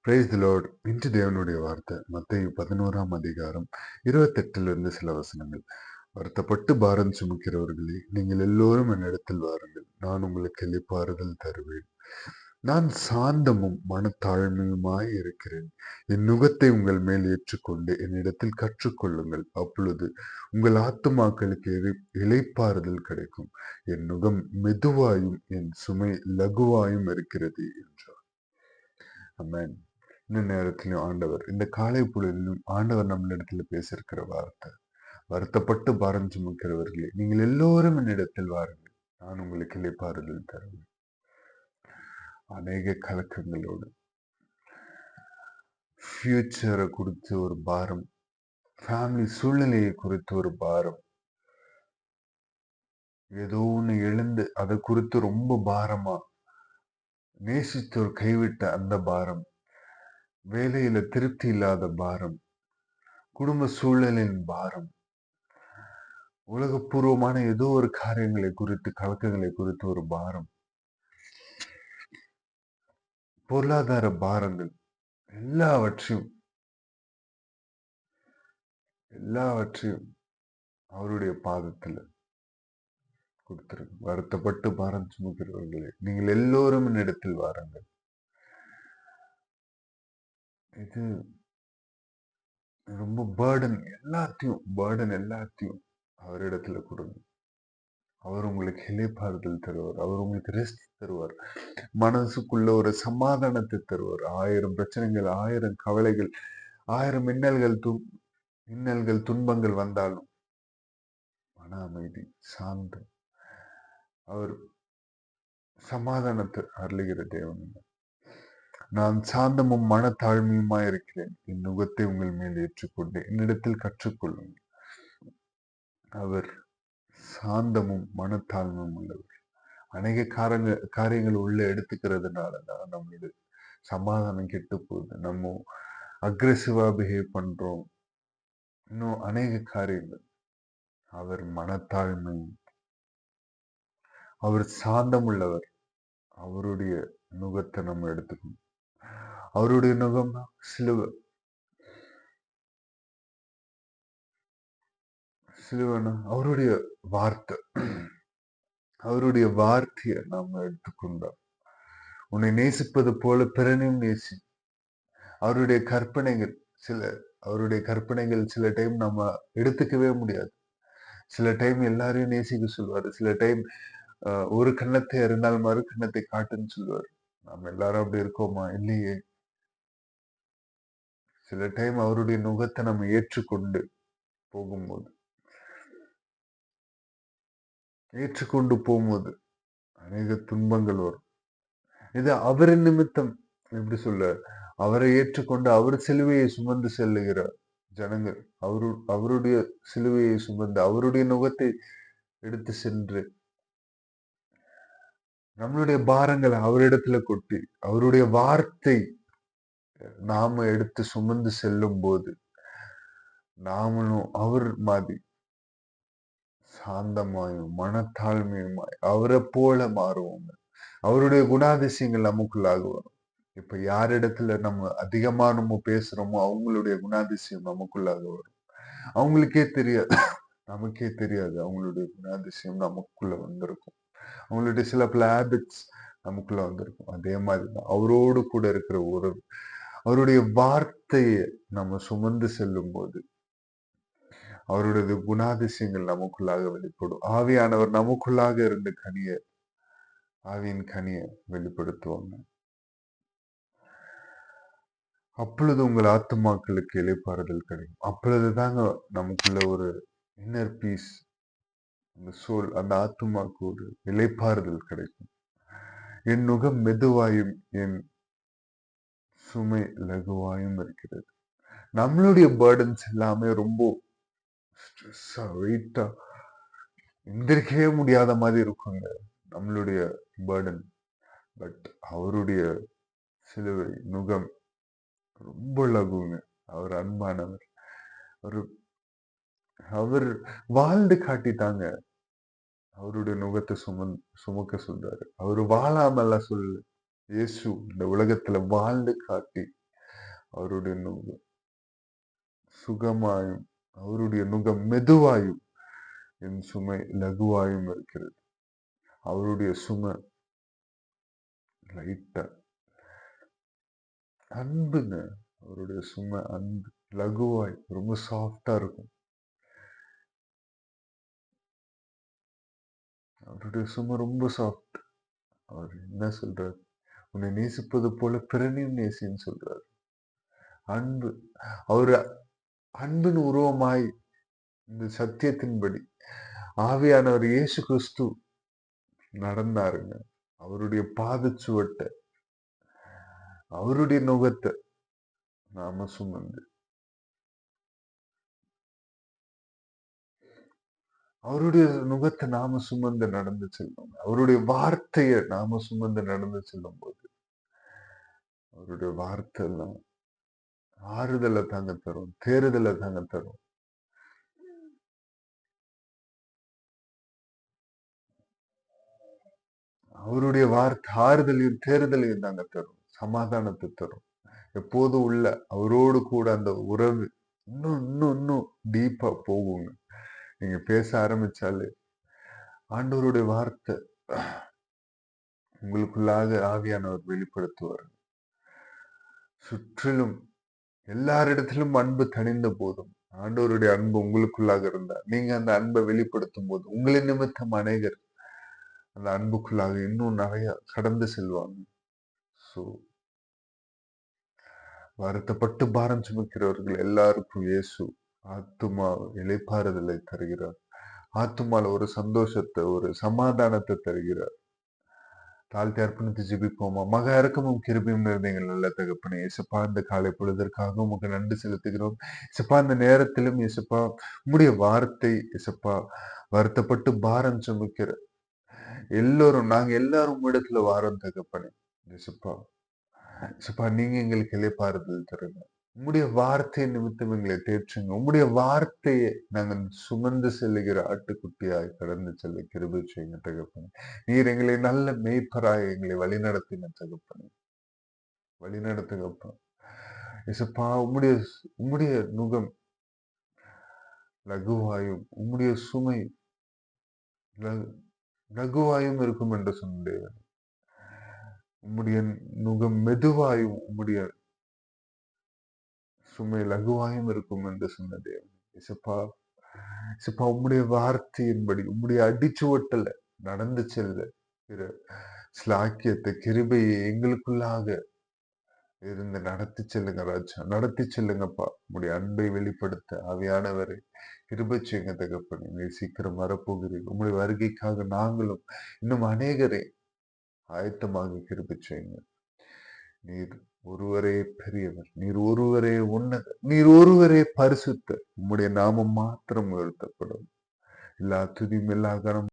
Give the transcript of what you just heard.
Praise the Lord. இன்று தேவனுடைய வார்த்தை மத்தேயு 11ஆம் அதிகாரம் 28 சில வசனங்கள். வருத்தப்பட்டு பாரம் சுமக்கிறவர்களே, நீங்கள் எல்லோரும் என்னிடத்தில் வாருங்கள், நான் உங்களுக்கு இளைப்பாறுதல் தருவேன். நான் சாந்தமும் மனத்தாழ்மையுமாய் இருக்கிறேன். என் நுகத்தை உங்கள் மேல் ஏற்றுக்கொண்டு என்னிடத்தில் கற்றுக்கொள்ளுங்கள், அப்பொழுது உங்கள் ஆத்துமாக்களுக்கு இளைப்பாறுதல் கிடைக்கும். என் நுகம் மெதுவாயும் என் சுமை லகுவாயும் இருக்கிறது என்றார். ஆமென். இந்த நேரத்திலும் ஆண்டவர், இந்த காலை பொழுதிலும் ஆண்டவர் நம்மளிடத்துல பேசியிருக்கிற வார்த்தை, வருத்தப்பட்டு பாரம் சுமக்கிறவர்களே, நீங்கள் எல்லோரும் என்னிடத்தில் வாருங்கள், நான் உங்களுக்கு இளைப்பாறுதல் தருவேன். அநேக கலக்கங்களோடு ஃபியூச்சரை குறித்து ஒரு பாரம், ஃபேமிலி சூழ்நிலையை குறித்து ஒரு பாரம், ஏதோ ஒண்ணு எழுந்து அதை குறித்து ரொம்ப பாரமா, நேசித்தோர் கைவிட்ட அந்த பாரம், வேலையில திருப்தி இல்லாத பாரம், குடும்ப சூழலின் பாரம், உலகப்பூர்வமான ஏதோ ஒரு காரியங்களை குறித்து, கலக்கங்களை குறித்து ஒரு பாரம், பொருளாதார பாரங்கள், எல்லாவற்றையும் அவருடைய பாதத்துல கொடுத்திருக்கு. வருத்தப்பட்டு பாரம் சுமக்கிறவர்களே, நீங்கள் எல்லோரும் என்னிடத்தில் வாருங்கள். இது ரொம்ப பேர்டன் எல்லாத்தையும் அவரிடத்துல கொடுங்க. அவர் உங்களுக்கு இளைப்பாறுதல் தருவார். அவர் உங்களுக்கு ரெஸ்ட் தருவார். மனசுக்குள்ள ஒரு சமாதானத்தை தருவார். 1000 பிரச்சனைகள், 1000 கவலைகள், 1000 இன்னல்கள் துன்பங்கள் வந்தாலும் மன அமைதி, சாந்தம், அவர் சமாதானத்தை அருளுகிற தேவன். நான் சாந்தமும் மனத்தாழ்மையுமாய் இருக்கிறேன். என் நுகத்தை உங்கள் மேல் ஏற்றுக்கொண்டு என்னிடத்தில் கற்றுக்கொள்ளுங்கள். அவர் சாந்தமும் மனத்தாழ்மையும் உள்ளவர். அநேக காரியங்கள் உள்ள எடுத்துக்கிறதுனாலதான் நம்மளுடைய சமாதானம் கெட்டு போகுது. நம்ம அக்ரெசிவா பிஹேவ் பண்றோம். இன்னும் அநேக காரியங்கள். அவர் மனத்தாழ்மை, அவர் சாந்தம் உள்ளவர். அவருடைய நுகத்தை நம்ம எடுத்துக்கணும். அவருடைய நுகம்னா சிலுவனா அவருடைய வார்த்தை. அவருடைய வார்த்தையை நாம எடுத்துக்கொண்டோம். உன்னை நேசிப்பது போல பிறனையும் நேசி. அவருடைய கற்பனைகள் சில டைம் நம்ம எடுத்துக்கவே முடியாது. சில டைம் எல்லாரையும் நேசிக்க சொல்லுவாரு. சில டைம் ஒரு கன்னத்தை அறிந்தால் மறு கன்னத்தை காட்டுன்னு சொல்லுவாரு. நம்ம எல்லாரும் அப்படி இருக்கோமா? இல்லையே. சில டைம் அவருடைய நுகத்தை நம்ம ஏற்றுக்கொண்டு போகும்போது அநேக துன்பங்கள் வரும். இது அவரின் நிமித்தம். எப்படி சொல்ல, அவரை ஏற்றுக்கொண்டு அவர் சிலுவையை சுமந்து செல்லுகிற ஜனங்கள், அவருடைய சிலுவையை சுமந்து அவருடைய நுகத்தை எடுத்து சென்று நம்மளுடைய பாரங்களை அவரிடத்துல கொட்டி அவருடைய வார்த்தை நாம எடுத்து சுமந்து செல்லும் போது நாமளும் அவர் மாதிரி சாந்தமாயும் மனத்தாழ்மையுமாய் அவரை போல மாறுவோம். அவருடைய குணாதிசயங்கள் நமக்குள்ளாக வரும். இப்ப யாரிடத்துல நம்ம அதிகமா நம்ம பேசுறோமோ அவங்களுடைய குணாதிசயம் நமக்குள்ளாக வரும். அவங்களுக்கே தெரியாது, நமக்கே தெரியாது அவங்களுடைய குணாதிசயம் நமக்குள்ள வந்திருக்கும். அவங்களுடைய சில பல ஹேபிட்ஸ் நமக்குள்ள வந்திருக்கும். அதே மாதிரிதான் அவரோடு கூட இருக்கிற உறவு. அவருடைய வார்த்தையை நம்ம சுமந்து செல்லும் போது அவருடைய குணாதிசயங்கள் நமக்குள்ளாக வெளிப்படும். ஆவியானவர் நமக்குள்ளாக இருந்த ஆவியின் கனியை வெளிப்படுத்துவாங்க. அப்பொழுது உங்கள் ஆத்துமாக்களுக்கு இளைப்பாறுதல் கிடைக்கும். அப்பொழுதுதாங்க நமக்குள்ள ஒரு இன்னர் பீஸ், அந்த சோல், அந்த ஆத்துமாக்கு ஒரு இளைப்பாறுதல் கிடைக்கும். என் நுகம் மெதுவாயும் என் சுமை லகுவாயும் இருக்கிறது. நம்மளுடைய பேர்டன்ஸ் எல்லாமே ரொம்ப ஸ்ட்ரெஸ்ஸா, வெயிட்டா, எந்திரிக்கவே முடியாத மாதிரி இருக்குங்க நம்மளுடைய பேர்டன். பட் அவருடைய சிலுவை நுகம் ரொம்ப லகுங்க. அவர் அன்பானவர். அவர் வாழ்ந்து காட்டிட்டாங்க. அவருடைய நுகத்தை சுமக்க சொல்றாரு. அவரு வாழாமல்ல சொல்லு. இயேசு இந்த உலகத்துல வாழ்ந்து காட்டி அவருடைய நுகம் சுகமாயும் அவருடைய நுகம் மெதுவாயும் என் சுமை லகுவாயும் இருக்கிறது. அவருடைய சுமை லைட்டா அன்புங்க. அவருடைய சுமை அன்பு லகுவாய் ரொம்ப சாஃப்டா இருக்கும். அவருடைய சுமை ரொம்ப சாஃப்ட். அவர் என்ன சொல்றாரு? உன்னை நேசிப்பது போல பிறனையும் நேசின்னு சொல்றாரு. அன்பு. அவரு அன்பின் உருவமாய் இந்த சத்தியத்தின்படி ஆவியானவர் இயேசு கிறிஸ்து நடந்தாருங்க. அவருடைய பாதச்சுவட்ட அவருடைய நுகத்தை நாம சுமந்து அவருடைய நுகத்தை நாம சுமந்து நடந்து செல்லும். அவருடைய வார்த்தையை நாம சுமந்து நடந்து செல்லும் போது அவருடைய வார்த்தை எல்லாம் ஆறுதலை தாங்க தரும், தேறுதலை தாங்க தரும். அவருடைய வார்த்தை ஆறுதலையும் தேறுதலையும் தாங்க தரும், சமாதானத்தை தரும். எப்போதும் உள்ள அவரோடு கூட அந்த உறவு இன்னும் இன்னும் இன்னும் டீப்பா போகுங்க. நீங்க பேச ஆரம்பிச்சாலே ஆண்டவருடைய வார்த்தை உங்களுக்குள்ளாக ஆவியானவர் வெளிப்படுத்துவார். சுற்றிலும் எல்லாரிடத்திலும் அன்பு தணிந்த போதும் ஆண்டவருடைய அன்பு உங்களுக்குள்ளாக இருந்தா நீங்க அந்த அன்பை வெளிப்படுத்தும் போது உங்களின் நிமித்தம் அநேகர் அந்த அன்புக்குள்ளாக இன்னும் நிறைய கடந்து செல்வாங்க. சோ வருத்தப்பட்டு பாரம் சுமக்கிறவர்கள் எல்லாருக்கும் இயேசு ஆத்துமா இளைப்பாறுதலை தருகிறார். ஆத்துமால ஒரு சந்தோஷத்தை ஒரு சமாதானத்தை தருகிறார். தாழ்த்தி அர்ப்பணித்து ஜெபிப்போமா? மகா இரக்கமும் கிருபையும் நிறைந்த எங்கள் நல்ல தகப்பனே, இயேசுப்பா இந்த காலை பொழுதற்காக உமக்கு நன்றி செலுத்துகிறோம். இயேசுப்பா இந்த நேரத்திலும் இயேசுப்பா உம்முடைய வார்த்தை இயேசுப்பா வருத்தப்பட்டு பாரம் சுமக்கிற எல்லோரும் நாங்க எல்லாரும் உம்மிடத்துல வாரோம் தகப்பனே. இயேசுப்பா இயேசுப்பா நீங்க எங்களுக்கு இளைப்பாறுதல் தருங்க. உம்முடைய வார்த்தை நிமித்தம் எங்களை தேற்றுங்க. உம்முடைய வார்த்தையை நாங்கள் சுமந்து செல்லுகிற ஆட்டுக்குட்டியாய் கடந்து செல்ல கிருபை செய்யுங்க தகப்பனே. நீர் எங்களை நல்ல மேய்ப்பராய் எங்களை வழிநடத்தின தகப்பனே. வழிநடத்துங்கப்பா. இயேசுப்பா உம்முடைய உம்முடைய நுகம் லகுவாயும் உம்முடைய சுமை லகுவாயும் இருக்கும் என்று சொன்னேன். உம்முடைய நுகம் மெதுவாயும் உம்முடைய சுமை லகுவாயும் இருக்கும் என்று சொன்ன தேவன். இயேசுப்பா இயேசுப்பா உம்முடைய வார்த்தையின்படி உம்முடைய அடிச்சுவட்டல நடந்து செல்ல ஸ்லாக்கியத்தை கிருபையை எங்களுக்குள்ளாக இருந்து நடத்தி செல்லுங்க ராஜா. நடத்தி செல்லுங்கப்பா. உம்முடைய அன்பை வெளிப்படுத்த ஆவியானவரை கிருபை செய்யுங்க தகப்பனே. நீ சீக்கிரம் வரப்போகிறீர்கள். உம்முடைய வருகைக்காக நாங்களும் இன்னும் அநேகரை ஆயத்தமாக கிருபை செய்யுங்க. நீர் ஒருவரே பெரியவர், நீர் ஒருவரே உன்னதர், நீர் ஒருவரே பரிசுத்தர். உம்முடைய நாமம் மாத்திரம் உயர்த்தப்படும். எல்லா துதியும் எல்லா கனமும்